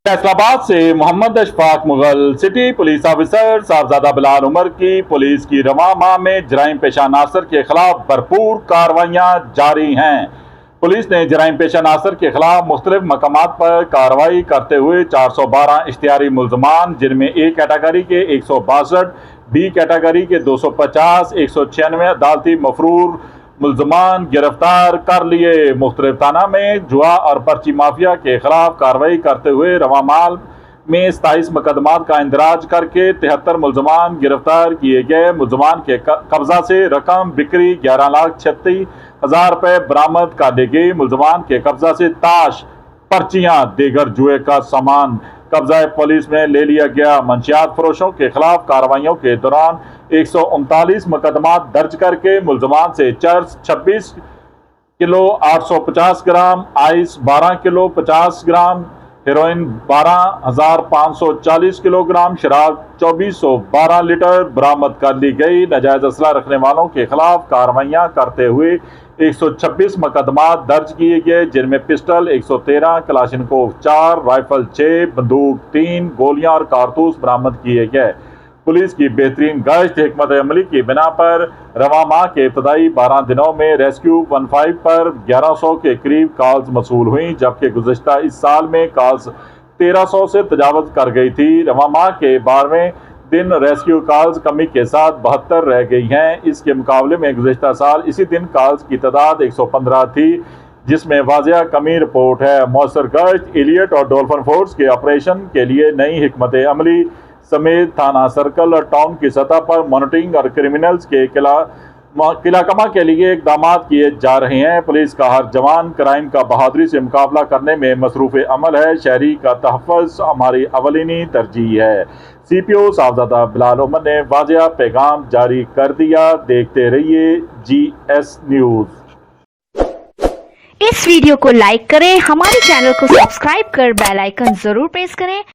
फैसलाबाद से Mohammad Ashfaq Mughal city police officer Sahibzada Bilal Umar की police की रवां माह में जराइम पेशा नासर के खिलाफ भरपूर कार्रवाइयां जारी हैं। पुलिस ने जराइम पेशा नासर के खिलाफ मुख्तलिफ मकामात पर कार्रवाई करते हुए 412 इश्तिहारी मुल्जमान, जिनमें ए कैटेगरी के 162, बी कैटेगरी के 250, 196 अदालती मफरूर मुल्जमान गिरफ्तार कर लिए। मुख्तलिफ थाना में जुआ और पर्ची माफिया के खिलाफ कार्रवाई करते हुए रवां माह में 27 मुकदमात का इंदराज करके 73 मुल्जमान गिरफ्तार किए गए। मुल्जमान के कब्जा से रकम बिक्री 11,36,000 रुपये बरामद कर ली गई। मुल्जमान के कब्जा से ताश, पर्चियां, दीगर जुए का सामान कब्जा पुलिस में ले लिया गया। मंशियात फरोशों के खिलाफ कार्रवाइयों के दौरान 139 मुकदमात दर्ज करके मुल्जमान से चर्स 26 किलो 850 ग्राम, आइस 12 किलो 50 ग्राम, हेरोइन 12,540 किलोग्राम, शराब 2412 लीटर बरामद कर ली गई। नाजायज असला रखने वालों के खिलाफ कार्रवाइयां करते हुए 126 मुकदमात दर्ज किए गए, जिनमें पिस्टल 113, कलाशनकोव 4, राइफल 6, बंदूक 3, गोलियां और कारतूस बरामद किए गए। पुलिस की बेहतरीन गश्त हिकमत अमली की बिना पर रवां माह के इब्तदाई 12 दिनों में रेस्क्यू 15 पर 1100 के करीब कॉल्स मसूल हुई, जबकि गुज़श्ता इस साल में कॉल्स 1300 से तजावज़ कर गई थी। रवां माह के 12वें दिन रेस्क्यू कॉल्स कमी के साथ 72 रह गई हैं। इसके मुकाबले में गुज़श्ता साल इसी दिन कॉल्स की तादाद 115 थी, जिसमें वाज़िया कमी रिपोर्ट है। मौसर गश्त, इलियट और डॉल्फिन फोर्स के ऑपरेशन के लिए नई हिकमत अमली समेत थाना, सर्कल और टाउन की सतह पर मॉनिटरिंग और क्रिमिनल्स के किलाकमा के लिए इकदाम किए जा रहे हैं। पुलिस का हर जवान क्राइम का बहादुरी से मुकाबला करने में मसरूफ़ अमल है। शहरी का तहफ़्फ़ुज़ हमारी अवलिनी तरजीह है। CPO साहबजादा बिलाल उमर ने वाज़िया पैगाम जारी कर दिया। देखते रहिए GS न्यूज़। इस वीडियो को लाइक करें, हमारे चैनल को सब्सक्राइब कर बेल आइकन जरूर प्रेस करें